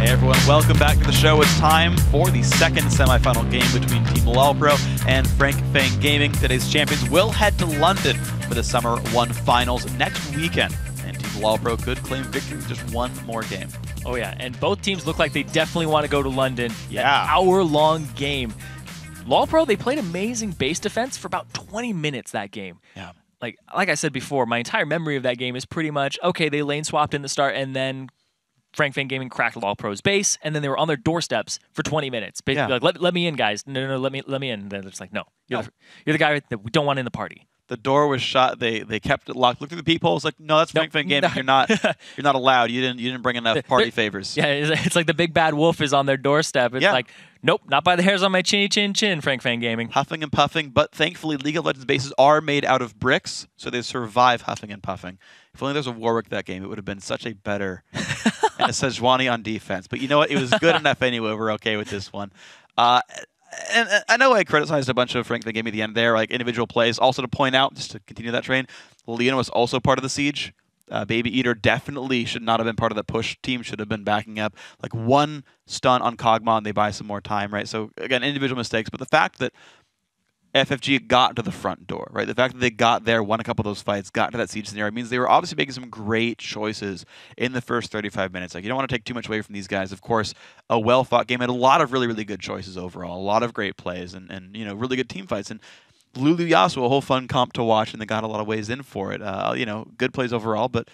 Hey everyone, welcome back to the show. It's time for the second semifinal game between Team LOLPro and Frank Fang Gaming. Today's champions will head to London for the Summer 1 Finals next weekend. And Team LOLPro could claim victory with just one more game. Oh yeah, and both teams look like they definitely want to go to London. Yeah. An hour-long game. LOLPro, they played amazing base defense for about 20 minutes that game. Yeah. Like I said before, my entire memory of that game is pretty much, okay, they lane swapped in the start, and then Frank Fang Gaming cracked LOLPro's base, and then they were on their doorsteps for 20 minutes. Basically, like, let me in, guys. No, let me in. And then it's like, no, you're the guy that we don't want in the party. The door was shut. They kept it locked. Looked through the peepholes. Like, no, that's Frank Fang Gaming. You're not allowed. You didn't bring enough party favors. Yeah, it's like the big bad wolf is on their doorstep. It's like, nope, not by the hairs on my chinny chin, Frank Fang Gaming. Huffing and puffing, but thankfully League of Legends bases are made out of bricks, so they survive huffing and puffing. If only there was a Warwick that game, it would have been such a better and a Sejuani on defense. But you know what? It was good enough anyway. We're okay with this one. And I know I criticized a bunch of Frank Fang Gaming at the end there, like individual plays. Also to point out, just to continue that train, Leon was also part of the siege. Baby Eater definitely should not have been part of the push team, should have been backing up. Like one stun on Kog'Maw, they buy some more time, right? So again, individual mistakes, but the fact that FFG got to the front door, right? The fact that they got there, won a couple of those fights, got to that siege scenario means they were obviously making some great choices in the first 35 minutes. Like, you don't want to take too much away from these guys. Of course, a well-fought game had a lot of really, really good choices overall, a lot of great plays, and you know, really good team fights. And Lulu Yasuo, a whole fun comp to watch, and they got a lot of ways in for it. You know, good plays overall, but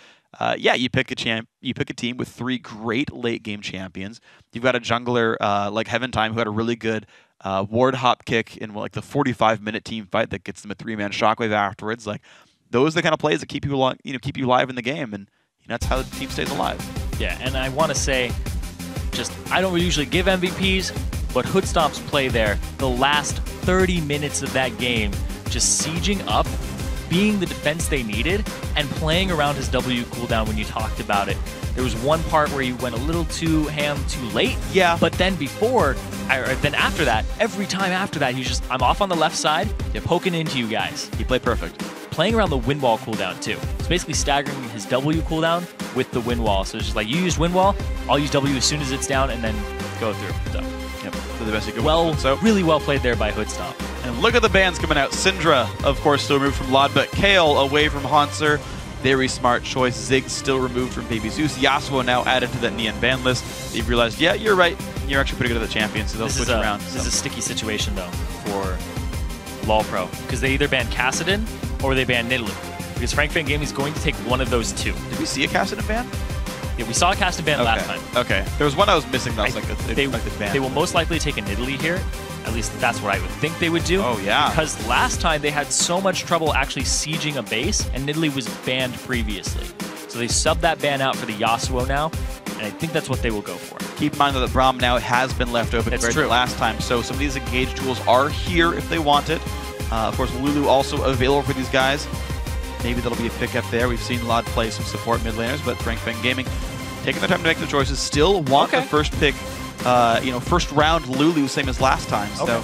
yeah, you pick a team with 3 great late-game champions. You've got a jungler like Heaven Time who had a really good ward hop kick in like the 45-minute team fight that gets them a 3-man shockwave afterwards. Like, those are the kind of plays that keep you along, keep you live in the game, and that's how the team stays alive. Yeah, and I want to say, I don't usually give MVPs, but Hoodstomp's play there, the last 30 minutes of that game, just sieging up, being the defense they needed, and playing around his W cooldown when you talked about it. There was one part where he went a little too ham too late. Yeah. But then then after that, every time after that, he's just, I'm off on the left side, poking into you guys. He played perfect. Playing around the wind wall cooldown too. It's basically staggering his W cooldown with the wind wall. So it's just like, you use wind wall, I'll use W as soon as it's down, and then go through. So, yep, for the best you could. Really well played there by Hoodstomp. And look at the bans coming out. Syndra, of course, still removed from LOD, but Kale away from Haunter. Very smart choice. Ziggs still removed from Baby Zeus. Yasuo now added to that Neon ban list. They've realized, yeah, you're right. You're actually pretty good at the champion, so they'll switch around. This is a sticky situation, though, for LOLPro, because they either ban Kassadin or they ban Nidalee. Because Frank Fang Gaming is going to take one of those two. Did we see a Kassadin ban? Yeah, we saw a Kassadin ban last time. Okay. There was one I was missing that was like a ban. They will most likely take a Nidalee here. At least that's what I would think they would do. Oh, yeah. Because last time they had so much trouble actually sieging a base, and Nidalee was banned previously. So they subbed that ban out for the Yasuo now, and I think that's what they will go for. Keep in mind that the Braum now has been left open compared to last time, so some of these engage tools are here if they want it. Of course, Lulu also available for these guys. Maybe that'll be a pickup there. We've seen LOD play some support mid laners, but Frank Fang Gaming taking their time to make the choices. Still want the first pick. First round Lulu, same as last time. So,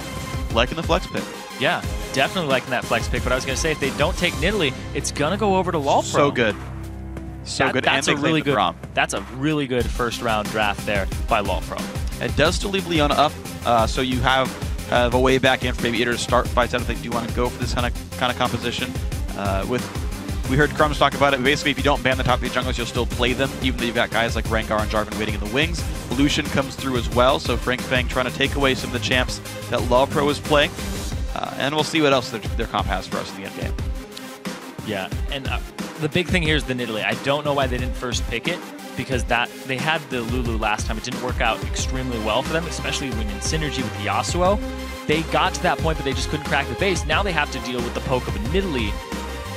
liking the flex pick. Yeah, definitely liking that flex pick. But I was going to say, if they don't take Nidalee, it's going to go over to LOLPro. So good. So good. That's a really good. That's a really good first round draft there by LOLPro. It does still leave Leona up, so you have a way back in for Baby Eater to start fights out if they do want to go for this kind of composition. We heard Crumbs talk about it. Basically, if you don't ban the top 3 junglers, you'll still play them, even though you've got guys like Rengar and Jarvan waiting in the wings. Lucian comes through as well, so Frank Fang trying to take away some of the champs that LOLPro is playing. And we'll see what else their comp has for us in the end game. Yeah, and the big thing here is the Nidalee. I don't know why they didn't first pick it, because they had the Lulu last time. It didn't work out extremely well for them, especially when in synergy with Yasuo. They got to that point, but they just couldn't crack the base. Now they have to deal with the poke of a Nidalee,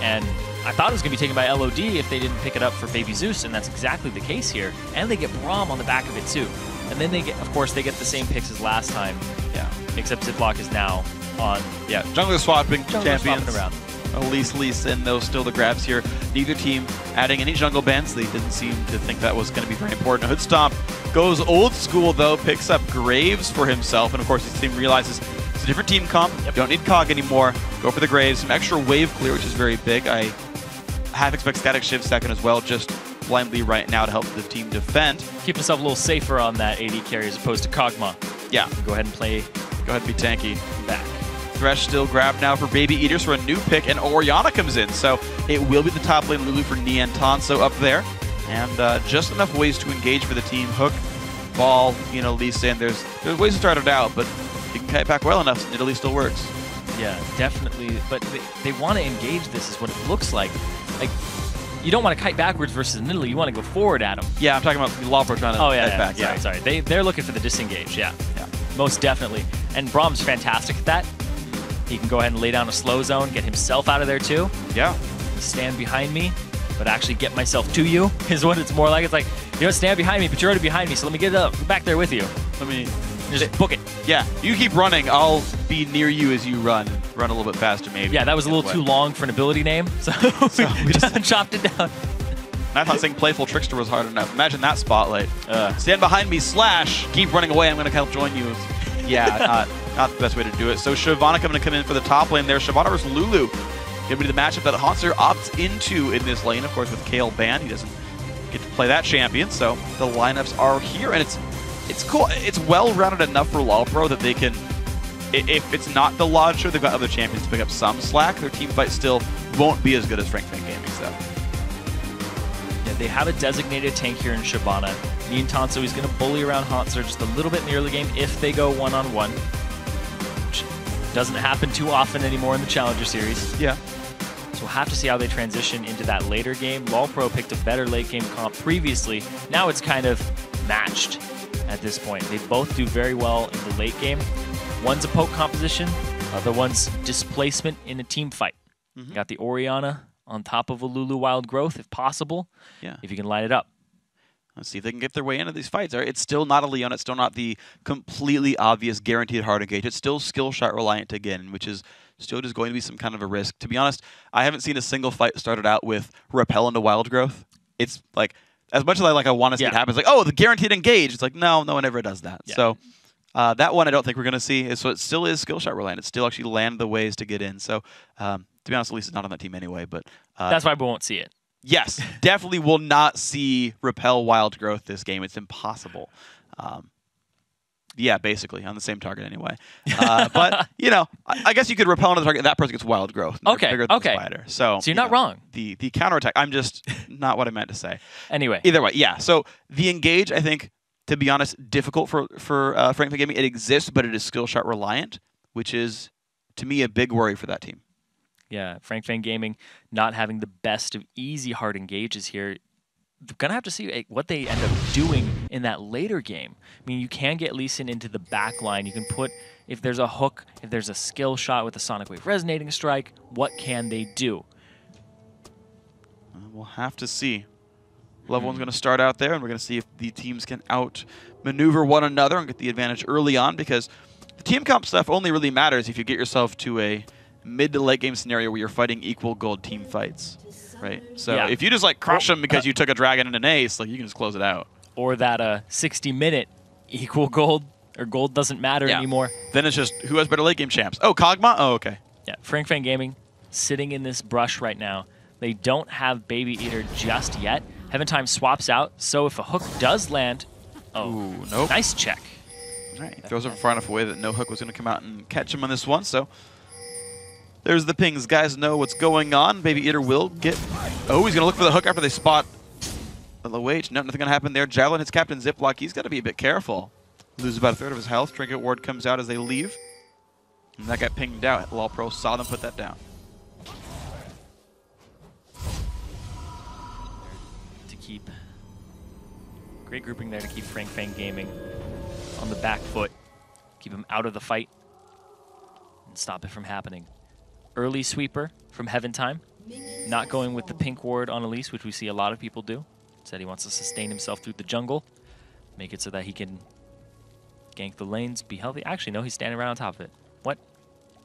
and I thought it was going to be taken by LOD if they didn't pick it up for Baby Zeus, and that's exactly the case here. And they get Braum on the back of it too. And then they get, of course, they get the same picks as last time. Yeah. Except Ziploc is now on. Yeah, jungler swapping champions. Around. Elise and those still the grabs here. Neither team adding any jungle bans. They didn't seem to think that was going to be very important. Hoodstomp goes old school though, picks up Graves for himself, and of course his team realizes it's a different team comp. Yep. Don't need Cog anymore. Go for the Graves. Some extra wave clear, which is very big. I half expect Static Shiv second as well, just blindly right now to help the team defend. Keep yourself a little safer on that AD carry as opposed to Kog'Maw. Yeah. Go ahead and play. Go ahead and be tanky. Back. Thresh still grabbed now for Baby Eaters for a new pick, and Orianna comes in. So it will be the top lane Lulu for Nian Tanso up there. And just enough ways to engage for the team. Hook, ball, you know, Lee Sin. There's ways to start it out, but you can kite back well enough, Italy still works. Yeah, definitely. But they want to engage this is what it looks like. Like, you don't want to kite backwards versus Nidalee. You want to go forward at them. Yeah, I'm talking about Lawpro trying to kite back. Yeah, sorry. They're looking for the disengage, yeah. Most definitely. And Brahm's fantastic at that. He can go ahead and lay down a slow zone, get himself out of there too. Yeah. Stand behind me, but actually get myself to you is what it's more like. It's like, you don't stand behind me, but you're already behind me, so let me get back there with you. Let me just book it. Yeah, you keep running, I'll be near you as you run a little bit faster maybe. Yeah, that was a little too long for an ability name, so we just chopped it down. I thought saying Playful Trickster was hard enough. Imagine that spotlight. Stand behind me, slash, keep running away, I'm going to help join you. Yeah, not the best way to do it. So Shyvana going to come in for the top lane there. Shyvana versus Lulu. Going to be the matchup that Haunter opts into in this lane, of course, with Kale banned. He doesn't get to play that champion, so the lineups are here, and it's cool. It's well-rounded enough for Lawpro that they can, if it's not the launcher, they've got other champions to pick up some slack. Their team fight still won't be as good as Frankfurt Gaming's, though. Yeah, they have a designated tank here in Shyvana. Nian Tanso, he's going to bully around Haunter just a little bit in the early game if they go one-on-one, which doesn't happen too often anymore in the Challenger Series. Yeah. So we'll have to see how they transition into that later game. Lawpro picked a better late game comp previously. Now it's kind of matched at this point. They both do very well in the late game. One's a poke composition, other one's displacement in a team fight. You got the Orianna on top of a Lulu Wild Growth, if possible, if you can line it up. Let's see if they can get their way into these fights. It's still not a Leon. It's still not the completely obvious guaranteed hard engage. It's still skill shot reliant again, which is still just going to be some kind of a risk. To be honest, I haven't seen a single fight started out with repel into Wild Growth. It's like, as much as I want to see it happen, it's like, oh, the guaranteed engage. It's like, no one ever does that. So that one I don't think we're going to see. So it still is skill shot reliant. It still actually land the ways to get in. So to be honest, at least it's not on that team anyway. But that's why we won't see it. Yes, definitely will not see repel Wild Growth this game. It's impossible. Yeah, basically, on the same target anyway. But, you know, I guess you could repel on the target. That person gets Wild Growth. Okay. So you're not wrong. The counterattack, I'm just not what I meant to say. Anyway. Either way, yeah. So the engage, I think, to be honest, difficult for Frankfurt Gaming. It exists, but it is skill shot reliant, which is, to me, a big worry for that team. Yeah, Frankfurt Gaming not having the best of easy hard engages here. They're going to have to see what they end up doing in that later game. I mean, you can get Lee Sin into the back line. You can put, if there's a hook, if there's a skill shot with a Sonic Wave Resonating Strike, what can they do? We'll have to see. Level 1's going to start out there, and we're going to see if the teams can outmaneuver one another and get the advantage early on, because the team comp stuff only really matters if you get yourself to a mid to late game scenario where you're fighting equal gold team fights, right? So if you just crush them because you took a dragon and an ace, you can just close it out. Or that 60-minute equal gold or gold doesn't matter anymore. Then it's just who has better late game champs. Oh, Kog'Maw? Oh, okay. Yeah, Frankfurt Gaming sitting in this brush right now. They don't have Baby Eater just yet. Heaven Time swaps out, so if a hook does land, nope. Nice check. All right, he throws it far enough away that no hook was going to come out and catch him on this one, so there's the pings. Guys know what's going on. Baby Eater will get... Oh, he's going to look for the hook after they spot the low H. Nothing going to happen there. Javelin hits Captain Ziploc. He's got to be a bit careful. Loses about a third of his health. Trinket Ward comes out as they leave. And that got pinged out. Lawpro saw them put that down. To keep... Great grouping there to keep Frankfurt Gaming on the back foot. Keep him out of the fight. And stop it from happening. Early sweeper from Heaven Time. Not going with the pink ward on Elise, which we see a lot of people do. Said he wants to sustain himself through the jungle. Make it so that he can gank the lanes, be healthy. Actually, no, he's standing right on top of it. What?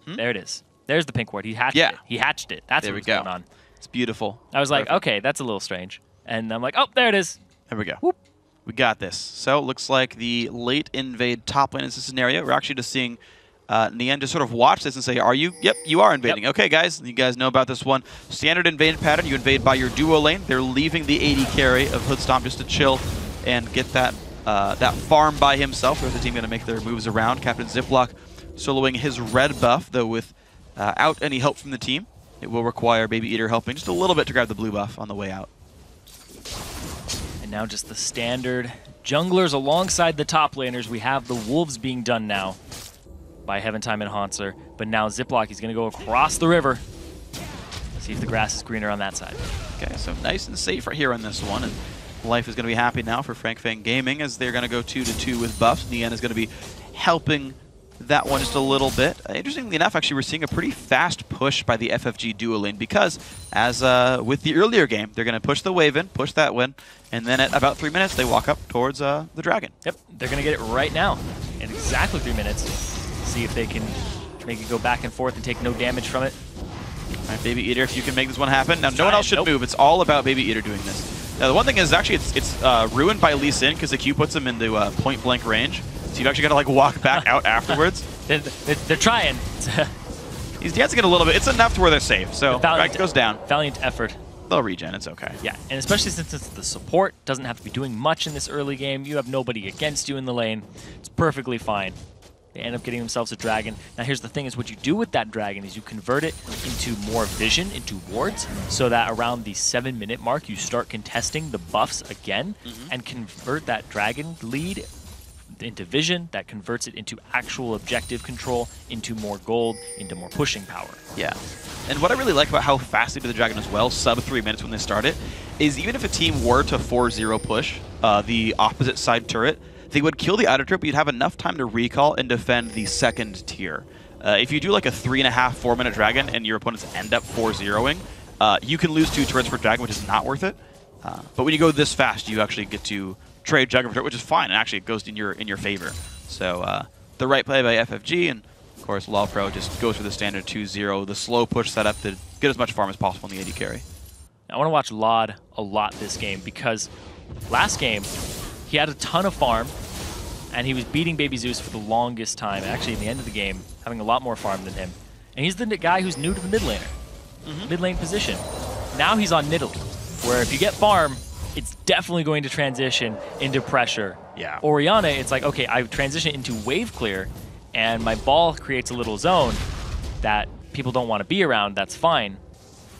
There it is. There's the pink ward. He hatched it. He hatched it. That's what's going on. It's beautiful. I was like, okay, that's a little strange. And I'm like, oh, there it is. There we go. Whoop. We got this. So it looks like the late invade top lane is the scenario. We're actually just seeing Nian just sort of watch this and say, are you? Yep, you are invading. Yep. Okay, guys, you guys know about this one. Standard invade pattern, you invade by your duo lane. They're leaving the AD carry of Hoodstomp just to chill and get that farm by himself. There's the team going to make their moves around. Captain Ziploc soloing his red buff, though without any help from the team. It will require Baby Eater helping just a little bit to grab the blue buff on the way out. And now just the standard junglers alongside the top laners. We have the Wolves being done now by Heaventime and Haunter. But now Ziploc, he's going to go across the river. Let's see if the grass is greener on that side. Okay, so nice and safe right here on this one. And life is going to be happy now for Frank Fang Gaming as they're going to go 2-2 with buffs. Nian is going to be helping that one just a little bit. Interestingly enough, actually, we're seeing a pretty fast push by the FFG duo lane because, as with the earlier game, they're going to push the wave in, push that win, and then at about 3 minutes, they walk up towards the dragon. Yep, they're going to get it right now in exactly 3 minutes. See if they can make it go back and forth and take no damage from it. All right, Baby Eater, if you can make this one happen. Now, no one else should move. It's all about Baby Eater doing this. Now, the one thing is actually it's ruined by Lee Sin because the Q puts him into point-blank range. So you've actually got to like walk back out afterwards. They're trying. He's dancing it a little bit. It's enough to where they're safe. So it goes down. Valiant effort. They'll regen. It's okay. Yeah, and especially since it's the support, doesn't have to be doing much in this early game. You have nobody against you in the lane. It's perfectly fine. They end up getting themselves a dragon. Now here's the thing is what you do with that dragon is you convert it into more vision, into wards, so that around the 7-minute mark you start contesting the buffs again and convert that dragon lead into vision. That converts it into actual objective control, into more gold, into more pushing power. Yeah. And what I really like about how fast they do the dragon as well, sub 3 minutes when they start it, is even if a team were to 4-0 push the opposite side turret, they would kill the outer turret, but you'd have enough time to recall and defend the second tier. If you do like a 3.5, 4 minute dragon and your opponents end up 4-0ing, you can lose 2 turrets per dragon, which is not worth it. But when you go this fast, you actually get to trade Jugger for turret, which is fine, and actually it goes in your favor. So the right play by FFG, and of course LawPro just goes for the standard 2-0, the slow push setup to get as much farm as possible in the AD carry. I want to watch Lod a lot this game because last game he had a ton of farm and he was beating Baby Zeus for the longest time. Actually, in the end of the game, having a lot more farm than him. And he's the guy who's new to the mid laner, mid lane position. Now he's on Nidalee, where if you get farm, it's definitely going to transition into pressure. Yeah. Orianna, it's like, okay, I transition into wave clear, and my ball creates a little zone that people don't want to be around. That's fine.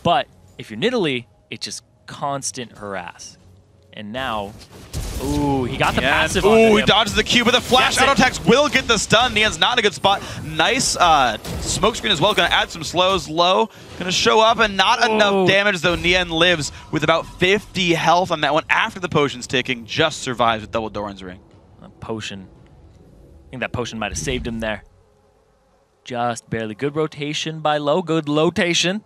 But if you're Nidalee, it's just constant harass. And now, ooh, he got the passive on him. Ooh, he dodges the Q, but the flash auto attacks will get the stun. Nian's not in a good spot. Nice smoke screen as well. Going to add some slows. Low, going to show up, and not enough damage, though Nian lives with about 50 health on that one after the potion's ticking. Just survives with double Doran's ring. A potion. I think that potion might have saved him there. Just barely. Good rotation by Low. Good lotation.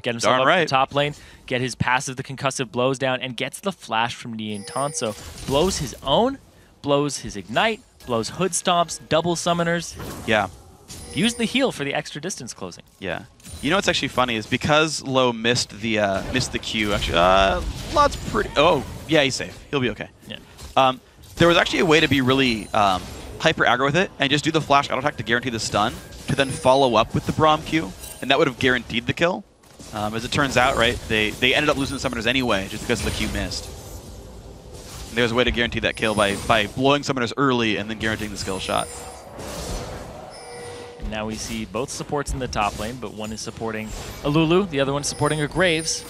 Get himself up to the top lane, get his passive, the concussive blows down, and gets the flash from Nian Tanso. Blows his own, blows his ignite, blows hood stomps, double summoners. Yeah. Use the heal for the extra distance closing. Yeah. You know what's actually funny is because Low missed the Q. Actually, Lod's pretty. Oh, yeah, he's safe. He'll be okay. Yeah. There was actually a way to be really hyper aggro with it and just do the flash auto attack to guarantee the stun, to then follow up with the Braum Q, and that would have guaranteed the kill. As it turns out, right, they ended up losing the summoners anyway just because the Q missed. And there's a way to guarantee that kill by blowing summoners early and then guaranteeing the skill shot. And now we see both supports in the top lane, but one is supporting a Lulu, the other one is supporting a Graves.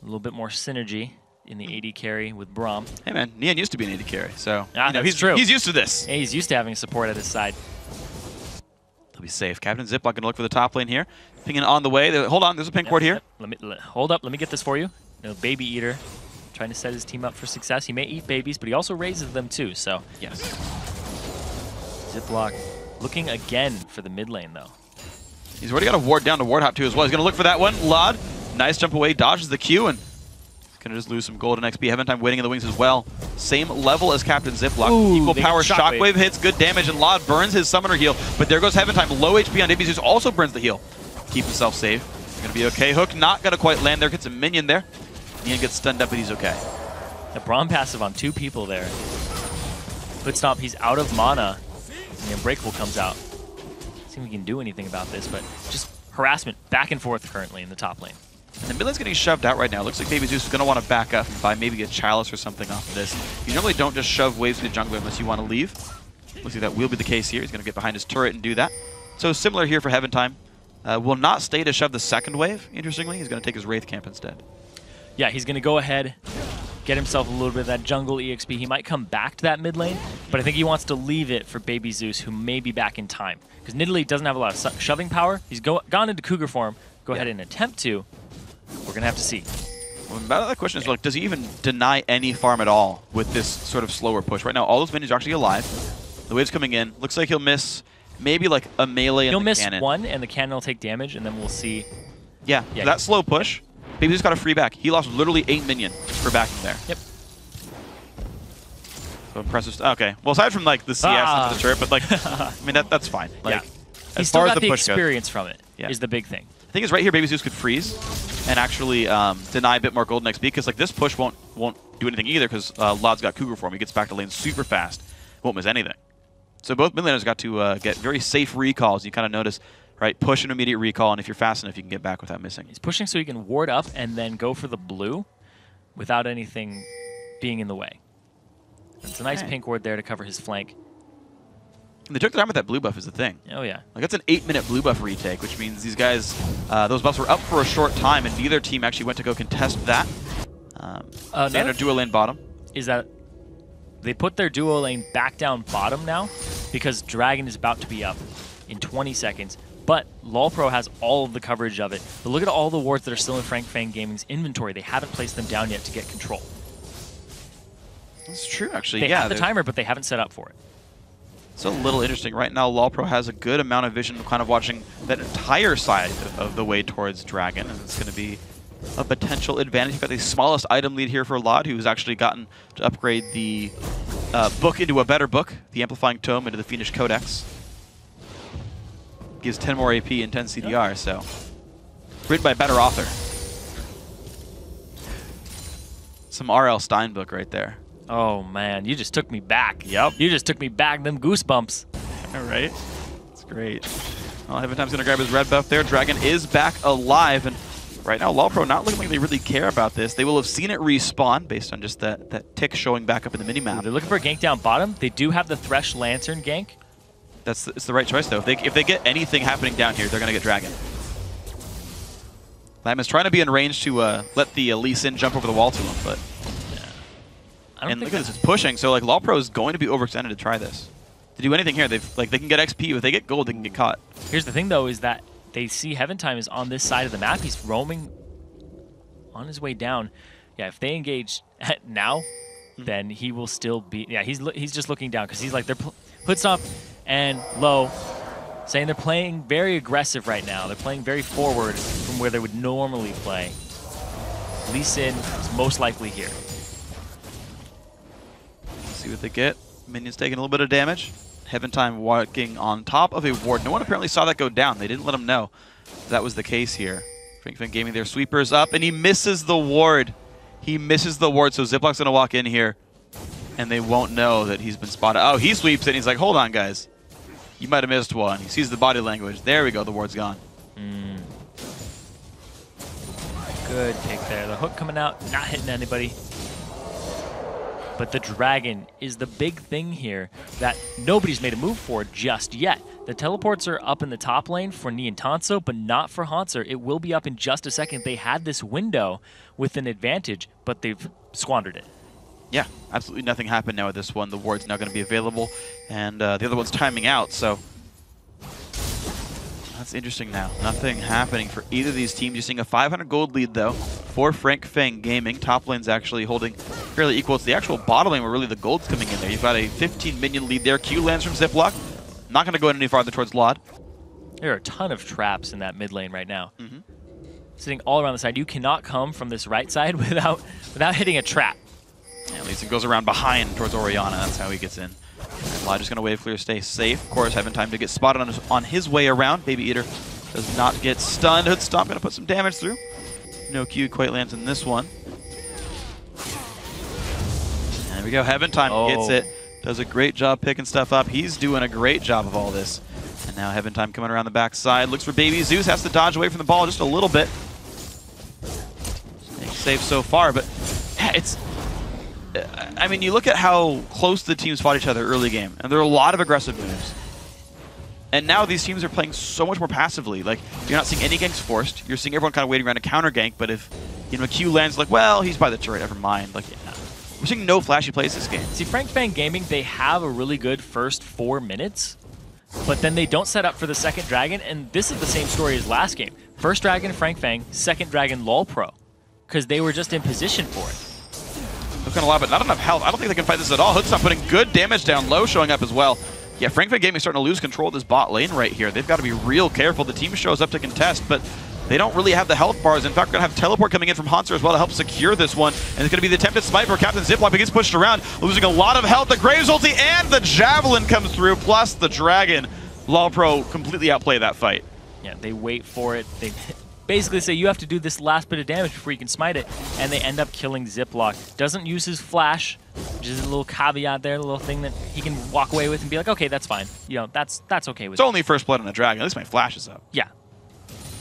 A little bit more synergy in the AD carry with Braum. Hey man, Nian used to be an AD carry, so he's true. He's used to this. Yeah, he's used to having support at his side. They'll be safe. Captain Ziploc going to look for the top lane here. Pinging on the way. Hold on, there's a pink ward here. Hold up, let me get this for you. Baby Eater trying to set his team up for success. He may eat babies, but he also raises them too, so. Yes. Ziploc looking again for the mid lane, though. He's already got a ward down to ward hop too as well. He's going to look for that one. Lod, nice jump away, dodges the Q, and he's going to just lose some gold and XP. Heaventime waiting in the wings as well. Same level as Captain Ziploc. Ooh, equal power shockwave hits, good damage, and Lod burns his summoner heal. But there goes Heaventime, low HP on Baby Zeus, also burns the heal. Keep himself safe. Gonna be okay. Hook not gonna quite land there. Gets a minion there. Nian gets stunned up, but he's okay. The Braum passive on 2 people there. Hood Stomp, he's out of mana. And the Unbreakable comes out. See if we can do anything about this, but just harassment back and forth currently in the top lane. And the mid lane's getting shoved out right now. It looks like Baby Zeus is going to want to back up and buy maybe a Chalice or something off of this. You normally don't just shove waves to the jungler unless you want to leave. Looks like that will be the case here. He's going to get behind his turret and do that. So similar here for Heaven Time. Will not stay to shove the second wave, interestingly. He's going to take his Wraith camp instead. Yeah, he's going to go ahead, get himself a little bit of that jungle EXP. He might come back to that mid lane, but I think he wants to leave it for Baby Zeus, who may be back in time. Because Nidalee doesn't have a lot of shoving power. He's gone into Cougar form. Go ahead and attempt to. We're going to have to see. Well, the question is, like, does he even deny any farm at all with this sort of slower push? Right now, all those minions are actually alive. The wave's coming in. Looks like he'll miss maybe like a melee and the cannon. He'll miss one, and the cannon will take damage, and then we'll see. Yeah, so that slow push. Baby just got a free back. He lost literally 8 minions for backing there. Yep. So impressive. Okay. Well, aside from like the CS into the turret, but like, I mean that's fine. Like, he's still got the experience from it. Is the big thing. The thing is, right here, Baby Zeus could freeze and actually deny a bit more golden XP because like this push won't do anything either because Lod's got Cougar form. He gets back to lane super fast. Won't miss anything. So both mid laners got to get very safe recalls. You kind of notice. Right, push an immediate recall, and if you're fast enough, you can get back without missing. He's pushing so he can ward up and then go for the blue without anything being in the way. It's a nice pink ward there to cover his flank. And they took the time with that blue buff is the thing. Oh, yeah. Like that's an 8-minute blue buff retake, which means these guys, those buffs were up for a short time, and neither team actually went to go contest that. Standard duo lane bottom. Is that they put their duo lane back down bottom now because Dragon is about to be up in 20 seconds. But LOLPro has all of the coverage of it. But look at all the wards that are still in Frank Fang Gaming's inventory. They haven't placed them down yet to get control. That's true, actually. They have the timer, but they haven't set up for it. It's a little interesting. Right now, LOLPro has a good amount of vision kind of watching that entire side of the way towards Dragon. And it's going to be a potential advantage. You've got the smallest item lead here for Lod, who's actually gotten to upgrade the book into a better book, the Amplifying Tome into the Fiendish Codex. Gives 10 more AP and 10 CDR, so written by a better author. Some R.L. Stein book right there. Oh man, you just took me back. Yep. You just took me back, them goosebumps. All right. It's great. Well, Heaven Time's gonna grab his red buff there. Dragon is back alive, and right now LOLPro not looking like they really care about this. They will have seen it respawn based on just that tick showing back up in the minimap. They're looking for a gank down bottom. They do have the Thresh Lantern gank. It's the right choice, though. If they get anything happening down here, they're going to get Dragon. Lam is trying to be in range to let the Lee Sin jump over the wall to him, but... Yeah. And look at this, it's pushing, so like LOLPro is going to be overextended to try this. To do anything here, they can get XP. If they get gold, they can get caught. Here's the thing, though, is that they see Heaven Time is on this side of the map. He's roaming on his way down. Yeah, if they engage now, then he will still be... Yeah, he's just looking down, because he's like, they're puts up and low, saying they're playing very aggressive right now. They're playing very forward from where they would normally play. Lee Sin is most likely here. Let's see what they get. Minions taking a little bit of damage. Heaven Time walking on top of a ward. No one apparently saw that go down. They didn't let him know that was the case here. Frank Fang Gaming, their sweepers up, and he misses the ward. He misses the ward, so Ziplock's going to walk in here, and they won't know that he's been spotted. Oh, he sweeps it, and he's like, hold on, guys. You might have missed one. He sees the body language. There we go. The ward's gone. Good pick there. The hook coming out, not hitting anybody. But the Dragon is the big thing here that nobody's made a move for just yet. The teleports are up in the top lane for Niantanso, but not for Hauntzer. It will be up in just a second. They had this window with an advantage, but they've squandered it. Yeah, absolutely nothing happened now with this one. The ward's now going to be available, and the other one's timing out, so that's interesting now. Nothing happening for either of these teams. You're seeing a 500 gold lead, though, for Frank Fang Gaming. Top lane's actually holding fairly equal. It's the actual bottom lane where really the gold's coming in there. You've got a 15 minion lead there. Q lands from Ziploc. Not going to go any farther towards Lod. There are a ton of traps in that mid lane right now. Sitting all around the side. You cannot come from this right side without hitting a trap. At least it goes around behind towards Orianna. That's how he gets in. And Lod just going to wave clear, stay safe. Of course, having time to get spotted on his way around. Baby Eater does not get stunned. Hood Stomp going to put some damage through. No Q quite lands in this one. And there we go. Heaven Time gets it. does a great job picking stuff up. He's doing a great job of all this. And now Heaven Time coming around the backside. Looks for Baby Zeus. Has to dodge away from the ball just a little bit. Staying safe so far, but yeah, it's... I mean, you look at how close the teams fought each other early game, and there are a lot of aggressive moves. And now these teams are playing so much more passively. Like, you're not seeing any ganks forced. You're seeing everyone kind of waiting around to counter gank, but if, you know, a Q lands, like, well, he's by the turret, never mind. Like, yeah. We're seeing no flashy plays this game. See, FrankFang Gaming, they have a really good first 4 minutes, but then they don't set up for the second dragon, and this is the same story as last game. First dragon, FrankFang, second dragon, LOLPro, because they were just in position for it. Looking a lot, but not enough health. I don't think they can fight this at all. Hoodstop putting good damage down low, showing up as well. Yeah, FrankFang Gaming is starting to lose control of this bot lane right here. They've got to be real careful. The team shows up to contest, but they don't really have the health bars. In fact, we're going to have teleport coming in from Hanser as well to help secure this one. And it's going to be the attempted smite for Captain Ziploc, but gets pushed around, losing a lot of health. The Graves ulti and the Javelin comes through, plus the Dragon. LOLPro completely outplay that fight. Yeah, they wait for it. They basically say, you have to do this last bit of damage before you can smite it, and they end up killing Ziploc. Doesn't use his flash, which is a little caveat there, a little thing that he can walk away with and be like, okay, that's fine. You know, that's okay with It's only first blood on a dragon. At least my flash is up. Yeah.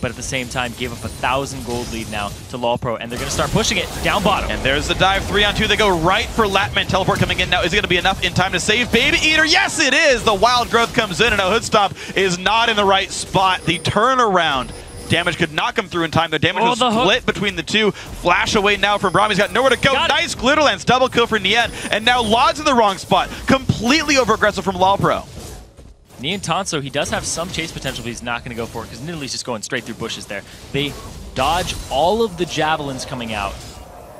But at the same time, gave up 1,000 gold lead now to LOLPro, and they're going to start pushing it down bottom. And there's the dive, 3-on-2. They go right for Latman. Teleport coming in now. Is it going to be enough in time to save Baby Eater? Yes, it is! The Wild Growth comes in, and now Hoodstop is not in the right spot. The turnaround damage could not come through in time. The damage was split between the two. Flash away now from Braum. He's got nowhere to go. Nice Glitterlance. Double kill for Niet. And now Lod's in the wrong spot. Completely over-aggressive from LOLPro. Niantanso, he does have some chase potential, but he's not going to go for it because Nidalee's just going straight through bushes there. They dodge all of the javelins coming out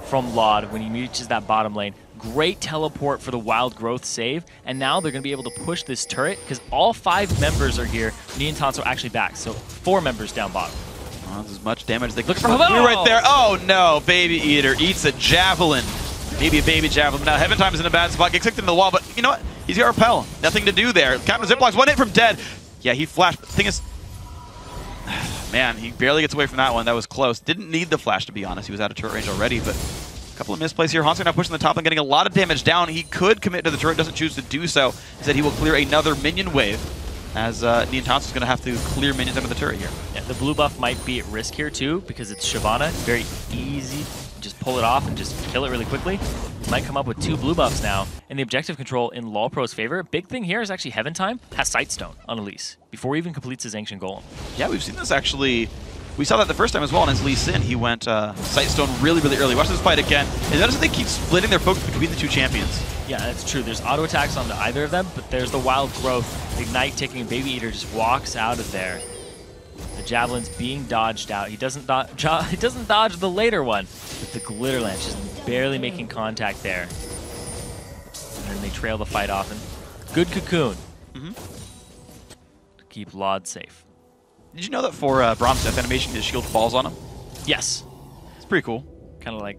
from Lod when he reaches that bottom lane. Great teleport for the Wild Growth save, and now they're going to be able to push this turret because all 5 members are here. Niantanso actually back, so 4 members down bottom. Oh, that's as much damage they can do right there. Oh no, Baby Eater eats a javelin. Maybe a baby javelin. Now Heaven Time is in a bad spot. Gets kicked into the wall, but you know what? He's got repel. Nothing to do there. Captain Ziplocs, 1 hit from dead. Yeah, he flashed. The thing is, man, he barely gets away from that one. That was close. Didn't need the flash, to be honest. He was out of turret range already, but a couple of misplays here. Hanser now pushing the top and getting a lot of damage down. He could commit to the turret, doesn't choose to do so. He said he will clear another minion wave, as Niantanso is going to have to clear minions under the turret here. Yeah, the blue buff might be at risk here too, because it's Shyvana. Very easy. Just pull it off and just kill it really quickly. Might come up with 2 blue buffs now, and the objective control in LOLPro's favor. Big thing here is actually Heaven Time has Sightstone on Elise before he even completes his Ancient Golem. Yeah, we've seen this actually. We saw that the first time as well, and as Lee Sin, he went Sightstone really, really early. Watch this fight again. And notice that they keep splitting their focus between the 2 champions. Yeah, that's true. There's auto attacks onto either of them, but there's the Wild Growth. Ignite taking Baby Eater just walks out of there. The Javelin's being dodged out. He doesn't dodge the later one, but the Glitterlance just barely making contact there. And then they trail the fight off. And good cocoon to keep Lod safe. Did you know that for Braum's death animation, his shield falls on him? Yes. It's pretty cool. Kind of like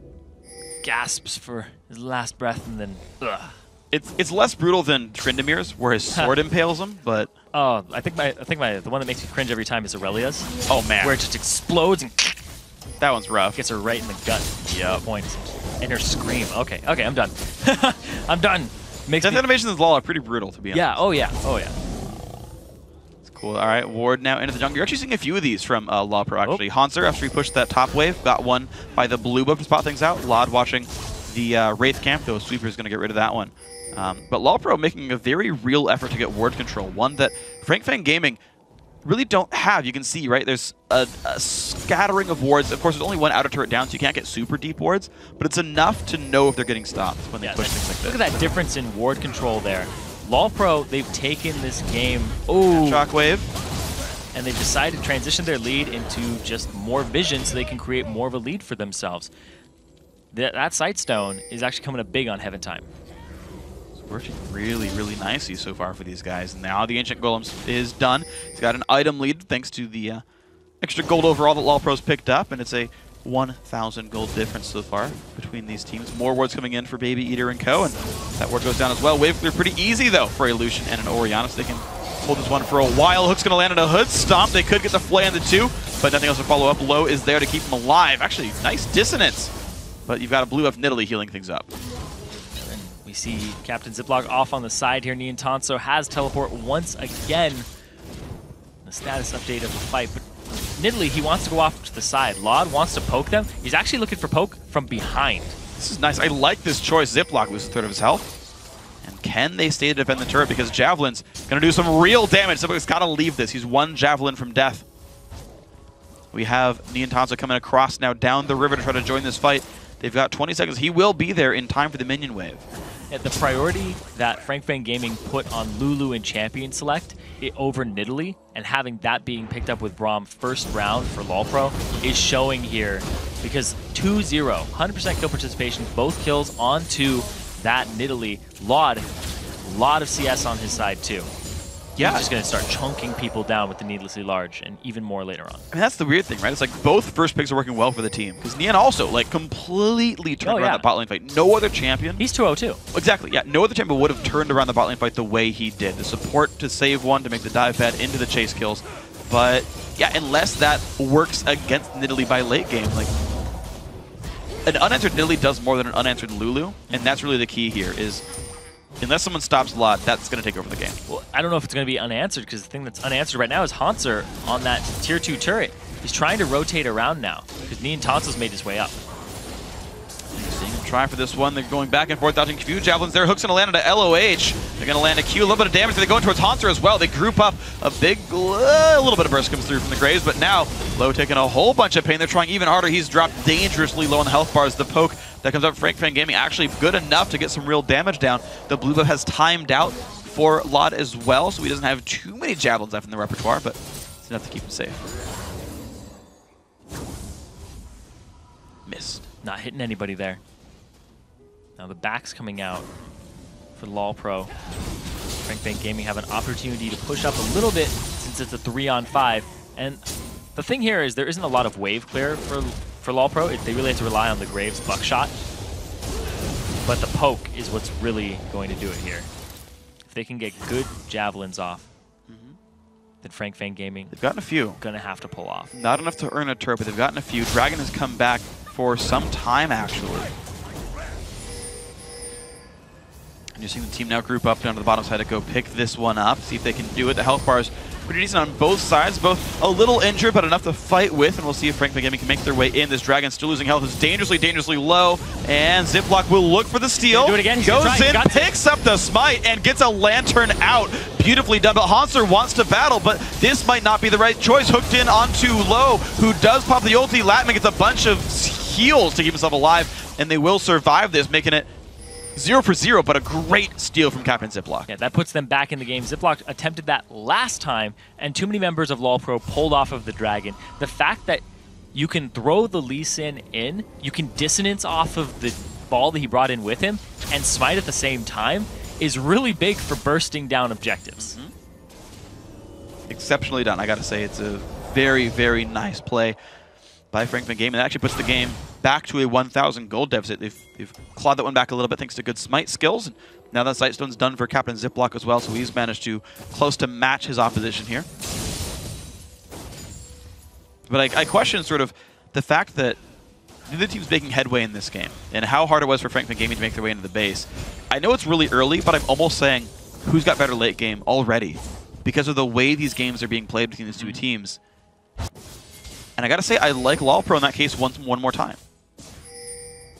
gasps for his last breath and then ugh. It's less brutal than Trindamir's, where his sword impales him, but... Oh, I think the one that makes me cringe every time is Aurelia's. Oh, man. Where it just explodes and... That one's rough. Gets her right in the gut. Yeah. Points. And her scream. Okay, I'm done. I'm done. Death animations in LoL are pretty brutal, to be honest. Yeah, oh yeah. It's cool. All right, Ward now into the jungle. You're actually seeing a few of these from LOLPro, actually. Hanser, after he pushed that top wave, got one by the blue buff to spot things out. Lod watching the Wraith camp, though. Sweeper's going to get rid of that one. But LOLPro making a very real effort to get ward control, one that FrankFang Gaming really don't have. You can see, right, there's a scattering of wards. Of course, there's only 1 outer turret down, so you can't get super deep wards, but it's enough to know if they're getting stopped when they push things like this. Look at that difference in ward control there. LOLPro, they've taken this game, Shockwave, and they've decided to transition their lead into just more vision so they can create more of a lead for themselves. That Sightstone is actually coming up big on Heaven Time. Working really, really nicely so far for these guys. Now the Ancient Golem is done. He's got an item lead thanks to the extra gold overall that LOLPro's picked up, and it's a 1,000 gold difference so far between these teams. More wards coming in for Baby Eater and co, and that ward goes down as well. Wave clear pretty easy, though, for a Lucian and an Orianna, so they can hold this one for a while. Hook's going to land on a Hood Stomp. They could get the Flay on the 2, but nothing else to follow up. Low is there to keep him alive. Actually, nice dissonance, but you've got a blue buff Nidalee healing things up. We We see Captain Ziploc off on the side here. Niantanso has teleport once again. The status update of the fight, but Nidalee, he wants to go off to the side. Laud wants to poke them. He's actually looking for poke from behind. This is nice. I like this choice. Ziploc loses a third of his health. And can they stay to defend the turret? Because Javelin's going to do some real damage. Ziploc's got to leave this. He's one Javelin from death. We have Niantanso coming across now down the river to try to join this fight. They've got 20 seconds. He will be there in time for the minion wave. Yeah, the priority that Frank Fan Gaming put on Lulu and Champion Select over Nidalee, and having that being picked up with Braum first round for LOLPro is showing here, because 2-0, 100% kill participation, both kills onto that Nidalee. Laud, a lot of CS on his side too. Yeah. He's just going to start chunking people down with the Needlessly Large, and even more later on. I mean, that's the weird thing, right? It's like both first picks are working well for the team. Because Nian also, like, completely turned around the bot lane fight. No other champion. He's 2-0-2. Exactly, yeah. No other champion would have turned around the bot lane fight the way he did. The support to save one, to make the dive pad into the chase kills. But, yeah, unless that works against Nidalee by late game, like, an unanswered Nidalee does more than an unanswered Lulu. And that's really the key here, is unless someone stops Laud, that's going to take over the game. Well, I don't know if it's going to be unanswered, because the thing that's unanswered right now is Hanser on that tier 2 turret. He's trying to rotate around now, because Niantanso's made his way up. Seeing him try for this one. They're going back and forth, dodging Q Javelins there. Hook's going to land onto LOH. They're going to land a Q. A little bit of damage. They're going towards Hanser as well. They group up. A little bit of burst comes through from the Graves, but now Low taking a whole bunch of pain. They're trying even harder. He's dropped dangerously low on the health bars. The poke that comes up from Frank Fan Gaming actually good enough to get some real damage down. The blue buff has timed out for Laud as well, so he doesn't have too many Javelins left in the repertoire, but it's enough to keep him safe. Missed. Not hitting anybody there. Now the back's coming out for LOLPro. Frank Fan Gaming have an opportunity to push up a little bit since it's a 3-on-5. And the thing here is there isn't a lot of wave clear for LOLPro. They really have to rely on the Graves buckshot. But the poke is what's really going to do it here. If they can get good Javelins off, then Frank Fan Gaming, they've gotten a few. Gonna have to pull off. Not enough to earn a turret, but they've gotten a few. Dragon has come back for some time, actually. And you're seeing the team now group up down to the bottom side to go pick this one up, see if they can do it. The health bars pretty decent on both sides, both a little injured, but enough to fight with, and we'll see if Frank Fan Gaming can make their way in. This Dragon still losing health, is dangerously low, and Ziploc will look for the steal. Do it again. Goes in, picks up the smite, and gets a lantern out. Beautifully done, but Hanser wants to battle, but this might not be the right choice. Hooked in onto Low, who does pop the ulti. Latman gets a bunch of heals to keep himself alive, and they will survive this, making it 0 for 0, but a great steal from Captain Ziploc. Yeah, that puts them back in the game. Ziploc attempted that last time, and too many members of LOLPro pulled off of the Dragon. The fact that you can throw the Lee Sin in, you can dissonance off of the ball that he brought in with him, and smite at the same time is really big for bursting down objectives. Exceptionally done. I gotta say, it's a very nice play by Frank Fan Gaming. It actually puts the game back to a 1,000 gold deficit. They've clawed that one back a little bit thanks to good smite skills. And now that Sightstone's done for Captain Ziploc as well, so he's managed to close to match his opposition here. But I question sort of the fact that the team's making headway in this game and how hard it was for Frank Fan Gaming to make their way into the base. I know it's really early, but I'm almost saying who's got better late game already because of the way these games are being played between these two teams. And I gotta say, I like LOLPro in that case one more time.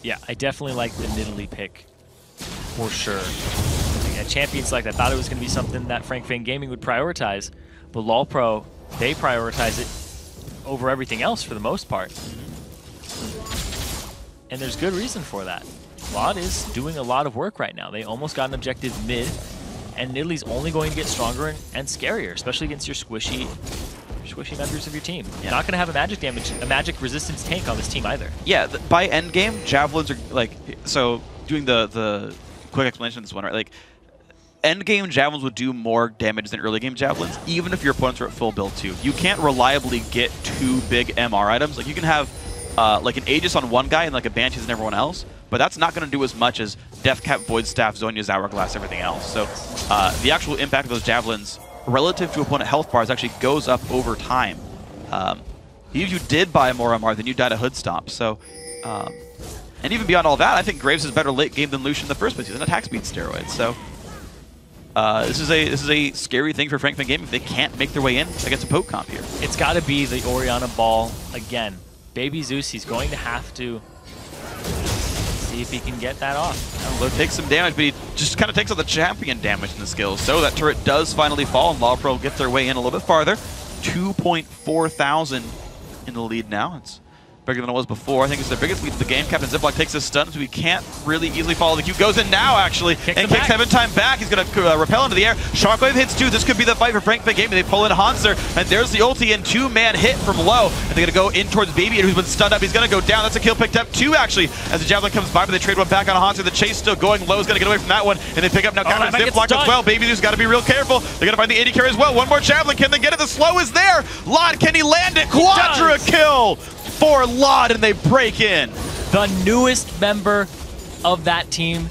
Yeah, I definitely like the Nidalee pick, for sure. At Champion Select, I thought it was going to be something that Frank Fan Gaming would prioritize, but LOLPro, they prioritize it over everything else for the most part. And there's good reason for that. Laud is doing a lot of work right now. They almost got an objective mid, and Nidalee's only going to get stronger and scarier, especially against your squishy members of your team. You're not going to have a magic resistance tank on this team either. Yeah, by end game, Javelins are like, so doing the quick explanation of this one, right? Like, end game Javelins would do more damage than early game Javelins, even if your opponents are at full build too. You can't reliably get two big MR items. Like, you can have like an Aegis on one guy and like a Banshees on everyone else, but that's not going to do as much as Deathcap, Void Staff, Zhonya's Hourglass, everything else. So the actual impact of those Javelins relative to opponent health bars actually goes up over time. If you did buy more MR, then you died a hood stomp. So And even beyond all that, I think Graves is better late game than Lucian in the first place. He's an attack speed steroid. So this is a scary thing for Frankfurt Gaming if they can't make their way in against a poke comp here. It's got to be the Orianna ball again. Baby Zeus, he's going to have to see if he can get that off. Low takes some damage, but he just kind of takes all the champion damage in the skills. So that turret does finally fall, and LawPro gets their way in a little bit farther. 2.4 thousand in the lead now. It's bigger than it was before. I think it's their biggest lead of the game. Captain Ziploc takes his stun, so he can't really easily follow the Q. Goes in now, actually, and kicks Heaven Time back. He's going to repel into the air. Shockwave hits 2. This could be the fight for Frankfurt Gaming. They pull in Hanser, and there's the ulti and 2-man hit from low. And they're going to go in towards Baby, who's been stunned up. He's going to go down. That's a kill picked up 2, actually, as the Javelin comes by, but they trade one back on Hanser. The chase still going. Low is going to get away from that one, and they pick up now Captain Ziploc as well. Baby who's got to be real careful. They're going to find the 80 carry as well. One more Javelin. Can they get it? The slow is there. Lod, can he land it? Quadra kill for Lod, and they break in. The newest member of that team,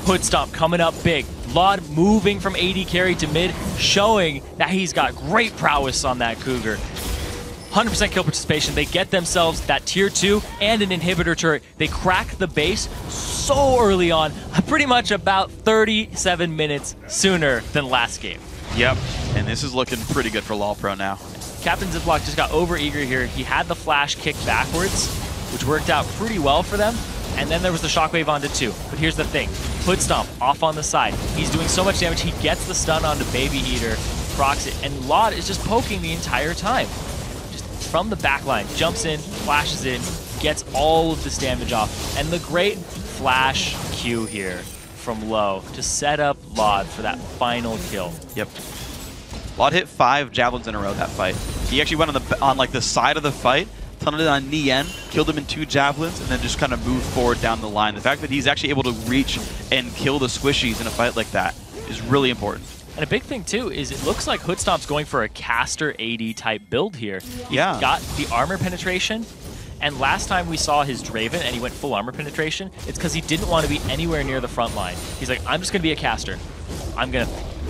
Hoodstomp, coming up big. Lod moving from AD carry to mid, showing that he's got great prowess on that Cougar. 100% kill participation. They get themselves that tier 2 and an inhibitor turret. They crack the base so early on, pretty much about 37 minutes sooner than last game. Yep, and this is looking pretty good for LawPro now. Captain Ziploc just got over-eager here. He had the flash kick backwards, which worked out pretty well for them. And then there was the Shockwave onto 2. But here's the thing. Hoodstomp off on the side. He's doing so much damage, he gets the stun onto Baby Eater, procs it, and Lod is just poking the entire time. Just from the back line, jumps in, flashes in, gets all of this damage off. And the great flash Q here from low to set up Lod for that final kill. Yep. Lod hit 5 javelins in a row that fight. He actually went on like the side of the fight, tunneled it on Nien, killed him in 2 javelins, and then just kind of moved forward down the line. The fact that he's actually able to reach and kill the squishies in a fight like that is really important. And a big thing too is it looks like Hoodstomp's going for a caster AD type build here. He's got the armor penetration, and last time we saw his Draven and he went full armor penetration, it's because he didn't want to be anywhere near the front line. He's like, I'm just going to be a caster.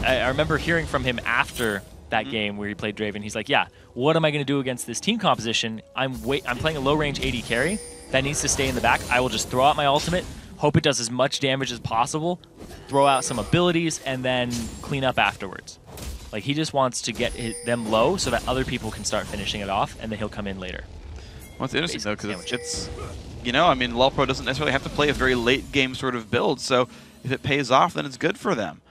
I remember hearing from him after that game where he played Draven. He's like, yeah, what am I going to do against this team composition? I'm playing a low-range AD carry that needs to stay in the back. I will just throw out my ultimate, hope it does as much damage as possible, throw out some abilities, and then clean up afterwards. Like, he just wants to get them low so that other people can start finishing it off, and then he'll come in later. Well, it's interesting, though, because it's, you know, I mean, LawPro doesn't necessarily have to play a very late-game sort of build, so if it pays off, then it's good for them.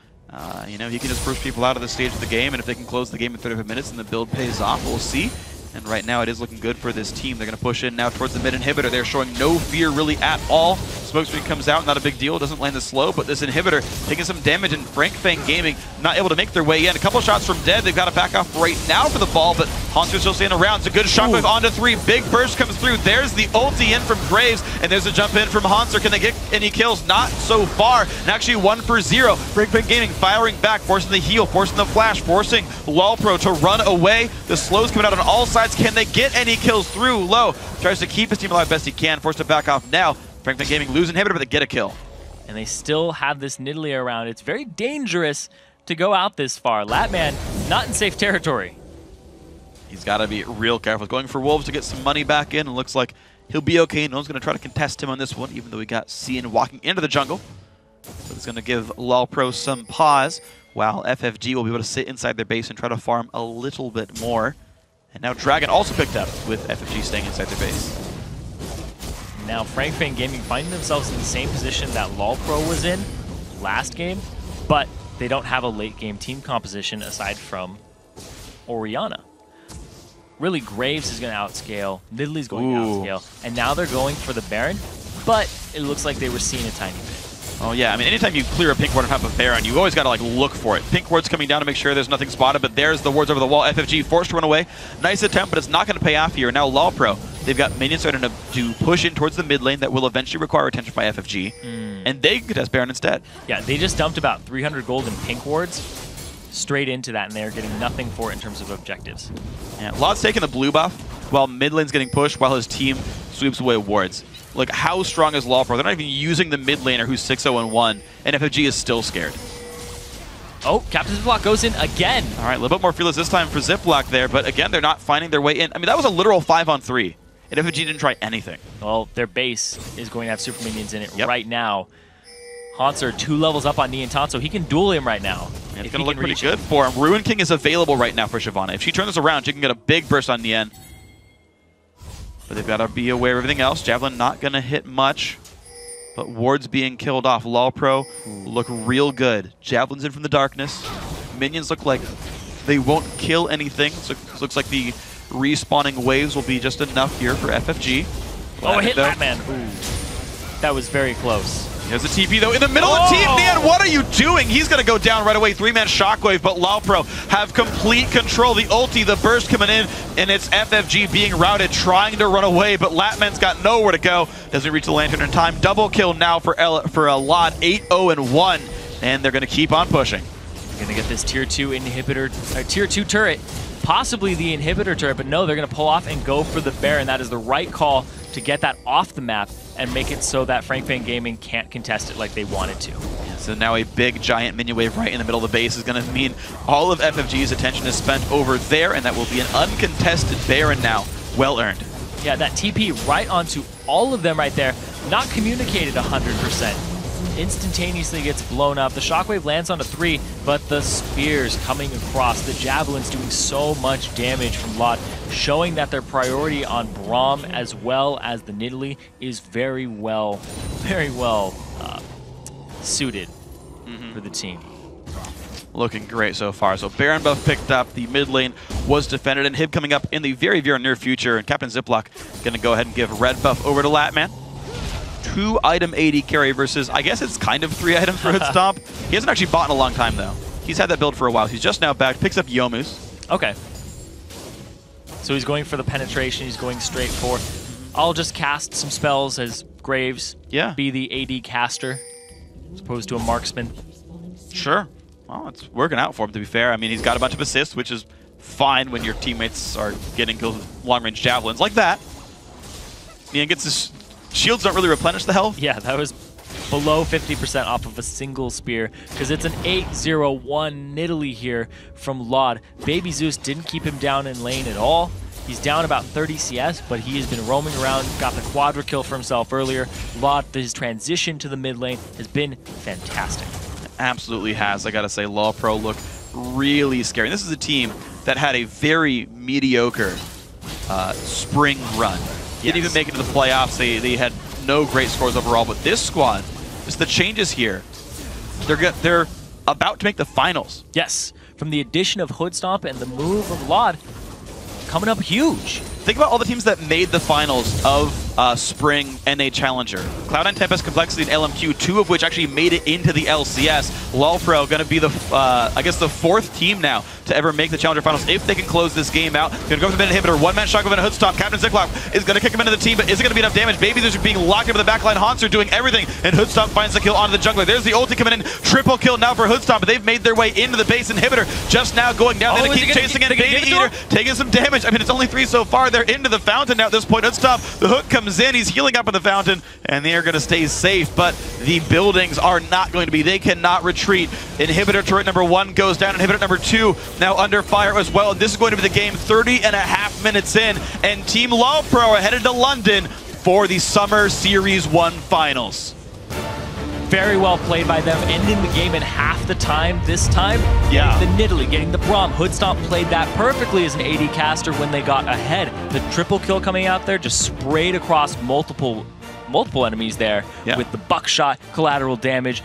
You know, he can just push people out of the stage of the game, and if they can close the game in 35 minutes and the build pays off, we'll see. And right now it is looking good for this team. They're going to push in now towards the mid inhibitor. They're showing no fear really at all. Smokescreen comes out, not a big deal. Doesn't land the slow, but this inhibitor taking some damage, and Frankfurt Gaming not able to make their way in. A couple shots from dead. They've got to back off right now for the ball, but Hanser's still staying around. It's a good shockwave onto 3. Big burst comes through. There's the ulti in from Graves, and there's a jump in from Hanser. Can they get any kills? Not so far. And actually 1 for 0. Frankfurt Gaming firing back, forcing the heal, forcing the flash, forcing LawPro to run away. The slow's coming out on all sides. Can they get any kills through? Low tries to keep his team alive best he can, forced to back off now. Frankfurt Gaming lose inhibitor, but they get a kill. And they still have this Nidalee around. It's very dangerous to go out this far. Latman, not in safe territory. He's got to be real careful. Going for Wolves to get some money back in. It looks like he'll be okay. No one's going to try to contest him on this one, even though we got Cian walking into the jungle. So it's going to give LawPro some pause, while FFG will be able to sit inside their base and try to farm a little bit more. And now Dragon also picked up with FFG staying inside their base. Now Frankfurt Gaming finding themselves in the same position that LawPro was in last game, but they don't have a late game team composition aside from Orianna. Really, Graves is going to outscale, Nidalee's going to outscale, and now they're going for the Baron, but it looks like they were seeing a tiny bit. Oh yeah, I mean, anytime you clear a pink ward on top of Baron, you always got to like look for it. Pink ward's coming down to make sure there's nothing spotted, but there's the wards over the wall. FFG forced to run away. Nice attempt, but it's not going to pay off here. Now LawPro, they've got minions starting to push in towards the mid lane that will eventually require attention by FFG, and they can contest Baron instead. Yeah, they just dumped about 300 gold in pink wards straight into that, and they're getting nothing for it in terms of objectives. Yeah, Lod's taking the blue buff while mid lane's getting pushed while his team sweeps away wards. Like, how strong is LawPro? They're not even using the mid laner who's 6-0-1, and FFG is still scared. Oh, Captain Ziploc goes in again. All right, a little bit more fearless this time for Ziploc there, but again, they're not finding their way in. I mean, that was a literal 5-on-3. and FFG didn't try anything. Well, their base is going to have super minions in it right now. Hanser 2 levels up on Niantan, so he can duel him right now. And it's going to look pretty good for him. Ruin King is available right now for Shyvana. If she turns this around, she can get a big burst on Nien. But they've got to be aware of everything else. Javelin not going to hit much. But Ward's being killed off. LawPro look real good. Javelin's in from the darkness. Minions look like they won't kill anything. So it looks like the respawning waves will be just enough here for FFG. Oh, it hit Batman. Ooh. That was very close. There's a TP, though, in the middle of Team Nien. What are you doing? He's going to go down right away. 3-man Shockwave, but LawPro have complete control. The ulti, the burst coming in, and it's FFG being routed, trying to run away, but Latman's got nowhere to go. Doesn't reach the Lantern in time. Double kill now for a lot. 8-0-1, and they're going to keep on pushing. Going to get this tier 2 inhibitor, tier 2 turret, possibly the inhibitor turret, but no, they're going to pull off and go for the Baron. That is the right call to get that off the map and make it so that FrankFan Gaming can't contest it like they wanted to. So now a big giant minion wave right in the middle of the base is going to mean all of FFG's attention is spent over there, and that will be an uncontested Baron now. Well earned. Yeah, that TP right onto all of them right there, not communicated 100%. Instantaneously gets blown up. The Shockwave lands on a 3, but the spears coming across, the javelins doing so much damage from Lot, showing that their priority on Braum as well as the Nidalee is very well suited for the team. Looking great so far. So Baron buff picked up, the mid lane was defended, and Hib coming up in the very, very near future, and Captain Ziploc going to go ahead and give red buff over to Latman. 2-item AD carry versus, I guess it's kind of 3 items for Hoodstomp. He hasn't actually bought in a long time, though. He's had that build for a while. He's just now back, picks up Yomu's. Okay. So he's going for the penetration. He's going straight for, I'll just cast some spells as Graves. Yeah. Be the AD caster as opposed to a marksman. Sure. Well, it's working out for him, to be fair. I mean, he's got a bunch of assists, which is fine when your teammates are getting kills with long-range javelins like that. Ian gets his shields don't really replenish the health. Yeah, that was below 50% off of a single spear, because it's an 8-0-1 Nidalee here from Laud. Baby Zeus didn't keep him down in lane at all. He's down about 30 CS, but he has been roaming around, got the quadra kill for himself earlier. Laud, his transition to the mid lane has been fantastic. Absolutely has. I gotta say, LawPro look really scary. This is a team that had a very mediocre spring run. Didn't even make it to the playoffs. They had no great scores overall, but this squad, just the changes here, they're about to make the finals. Yes, from the addition of Hoodstomp and the move of Laud, coming up huge. Think about all the teams that made the finals of Spring NA Challenger. Cloud9, Tempest, Complexity, and LMQ, 2 of which actually made it into the LCS. LawPro going to be the, I guess, the 4th team now to ever make the Challenger Finals if they can close this game out. Going to go for the mid inhibitor, 1-man Shockwave and a Hoodstomp. Captain Ziploc is going to kick him into the team, but is it going to be enough damage? Baby Zeus are being locked into the backline. Hanser doing everything, and Hoodstomp finds the kill onto the jungler. There's the ulti coming in. Triple kill now for Hoodstomp, but they've made their way into the base inhibitor. Just now going down. They're going to keep chasing it. Baby Eater taking some damage. I mean, it's only 3 so far. They're into the fountain now at this point. Hoodstomp, the hook comes in. He's healing up in the fountain, and they are going to stay safe, but the buildings are not going to be. They cannot retreat. Inhibitor turret number 1 goes down. Inhibitor number 2 now under fire as well. And this is going to be the game 30.5 minutes in, and Team LawPro are headed to London for the Summer Series 1 Finals. Very well played by them, ending the game in half the time this time. Yeah. The Nidalee, getting the Braum. Hoodstomp played that perfectly as an AD caster when they got ahead. The triple kill coming out there just sprayed across multiple enemies there with the buckshot, collateral damage.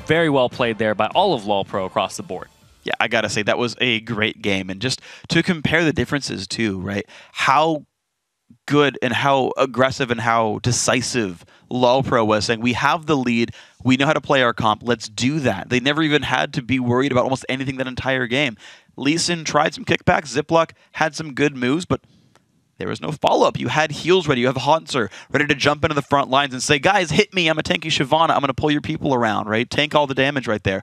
Very well played there by all of LawPro across the board. Yeah, I gotta say, that was a great game. And just to compare the differences too, right? How good and how aggressive and how decisive LawPro was, saying, we have the lead, we know how to play our comp, let's do that. They never even had to be worried about almost anything that entire game. Lee Sin tried some kickbacks, Ziploc had some good moves, but there was no follow-up. You had heals ready, you have Hanser ready to jump into the front lines and say, guys, hit me, I'm a tanky Shyvana, I'm going to pull your people around, right? Tank all the damage right there.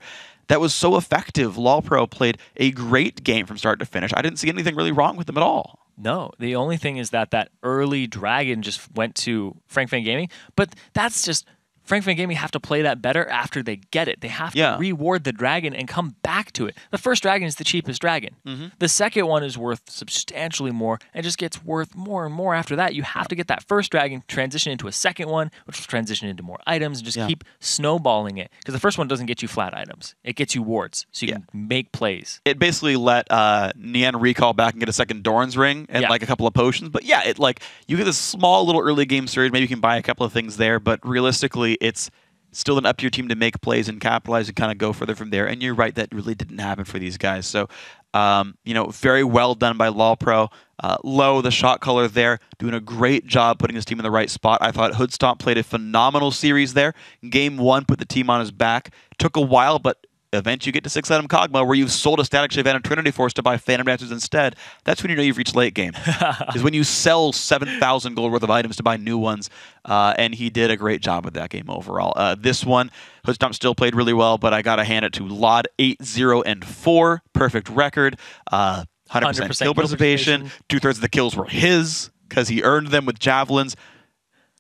That was so effective. LawPro played a great game from start to finish. I didn't see anything really wrong with them at all. No, the only thing is that early dragon just went to FrankFan Gaming, but that's just Frank Fan Gaming have to play that better after they get it. They have to reward the dragon and come back to it. The first dragon is the cheapest dragon. The second one is worth substantially more and just gets worth more and more after that. You have to get that first dragon, transition into a second one, which will transition into more items, and just keep snowballing it. Because the first one doesn't get you flat items. It gets you wards, so you can make plays. It basically let Nian recall back and get a second Doran's ring and like a couple of potions. But yeah, it like you get this small little early game surge. Maybe you can buy a couple of things there, but realistically, it's still up to your team to make plays and capitalize and kind of go further from there. And you're right, that really didn't happen for these guys. So, you know, very well done by LawPro. Low, the shot caller there, doing a great job putting his team in the right spot. I thought Hoodstomp played a phenomenal series there. Game 1 put the team on his back. Took a while, but eventually you get to 6-item Kog'Maw, where you've sold a Static Shave and a Trinity Force to buy Phantom Dancers instead. That's when you know you've reached late game. Is when you sell 7,000 gold worth of items to buy new ones, and he did a great job with that game overall. This one, Hoodstomp still played really well, but I got to hand it to Lod 8-0-4. Perfect record. 100% kill participation. 2/3 of the kills were his, because he earned them with javelins.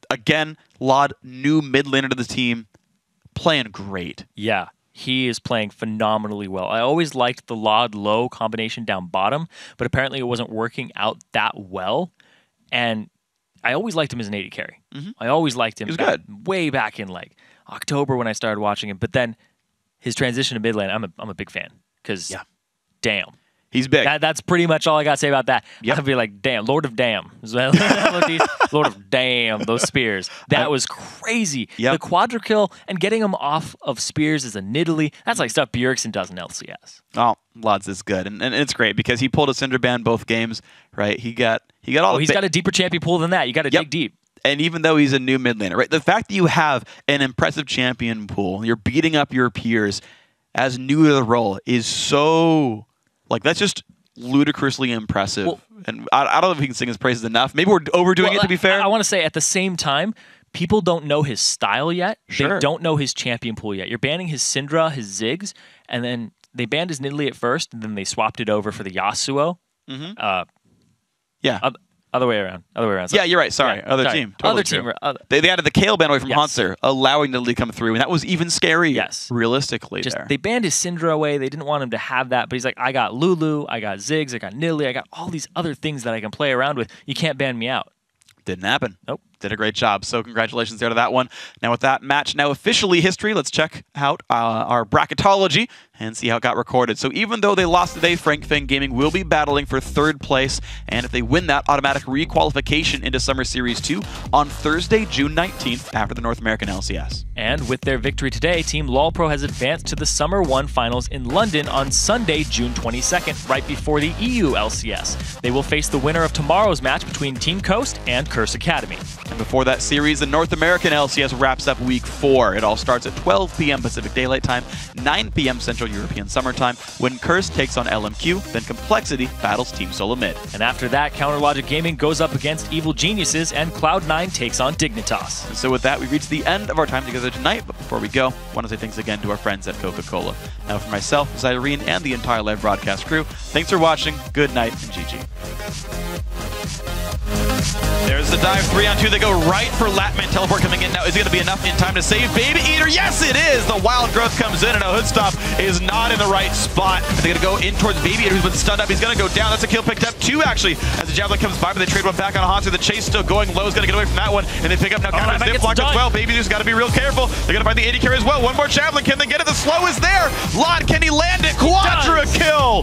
Again, Lod, new mid laner to the team, playing great. Yeah. He is playing phenomenally well. I always liked the Lod-Low combination down bottom, but apparently it wasn't working out that well. And I always liked him as an AD carry. I always liked him. He was good. Way back in like October when I started watching him. But then his transition to mid lane, I'm a big fan. Because, damn. He's big. That's pretty much all I got to say about that. I'd be like, damn, Lord of Damn. Lord of Damn, those spears. That was crazy. The quadra kill and getting him off of spears is a Nidalee. That's like stuff Bjergsen does in LCS. Oh, Lod's is good. And it's great because he pulled a Cinder Band both games, right? He got all he's got a deeper champion pool than that. You got to dig deep. And even though he's a new mid laner, right? The fact that you have an impressive champion pool, you're beating up your peers as new to the role is so... Like, that's just ludicrously impressive. Well, and I don't know if he can sing his praises enough. Maybe we're overdoing it, to be fair. I want to say, at the same time, people don't know his style yet. They don't know his champion pool yet. You're banning his Syndra, his Ziggs, and then they banned his Nidalee at first, and then they swapped it over for the Yasuo. Other way around. Yeah, you're right. Sorry. Other team. Totally they added the Kayle ban away from Hanser, allowing Nidalee to come through, and that was even scary. Realistically, they banned his Syndra away. They didn't want him to have that, but he's like, I got Lulu, I got Ziggs, I got Nidalee, I got all these other things that I can play around with. You can't ban me out. Didn't happen. Nope. Did a great job. So congratulations there to that one. Now with that match now officially history, let's check out our bracketology and see how it got recorded. So even though they lost today, Frank Fan Gaming will be battling for 3rd place. And if they win that, automatic requalification into Summer Series 2 on Thursday, June 19th after the North American LCS. And with their victory today, Team LawPro has advanced to the Summer 1 Finals in London on Sunday, June 22nd, right before the EU LCS. They will face the winner of tomorrow's match between Team Coast and Curse Academy. And before that series, the North American LCS wraps up Week 4. It all starts at 12 p.m. Pacific Daylight Time, 9 p.m. Central European Summer Time, when Curse takes on LMQ, then Complexity battles Team Solo Mid. And after that, Counterlogic Gaming goes up against Evil Geniuses, and Cloud9 takes on Dignitas. And so with that, we reach the end of our time together tonight, but before we go, I want to say thanks again to our friends at Coca-Cola. Now for myself, Zyrene, and the entire live broadcast crew, thanks for watching, good night, and GG. There's the dive 3-on-2. They go right for Latman. Teleport coming in now. Is it going to be enough in time to save Baby Eater? Yes, it is. The Wild Growth comes in, and now Hoodstomp is not in the right spot. They're going to go in towards Baby Eater, who's been stunned up. He's going to go down. That's a kill picked up. 2, actually, as the Javelin comes by, but they trade one back on Hanser. The chase still going low. Is going to get away from that one, and they pick up now. Counter Zip block as well. Baby Eater's got to be real careful. They're going to find the AD carry as well. One more Javelin. Can they get it? The slow is there. Lod, can he land it? Quadra kill.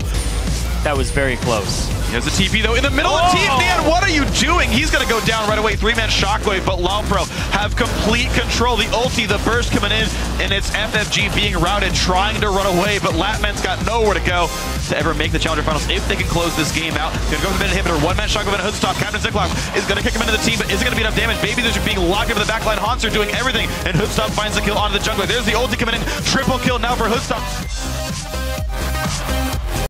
That was very close. There's a TP though in the middle of Team Dan. What are you doing? He's going to go down right away. 3-man Shockwave, but LawPro have complete control. The ulti, the burst coming in, and it's FFG being routed, trying to run away, but Latman's got nowhere to go to ever make the Challenger Finals if they can close this game out. Going to go for the mid inhibitor. 1-man Shockwave and a Hoodstomp. Captain Ziklock is going to kick him into the team, but is it going to be enough damage? Baby, they're being locked into the backline. Hanser doing everything, and Hoodstomp finds the kill onto the jungler. There's the ulti coming in. Triple kill now for Hoodstomp.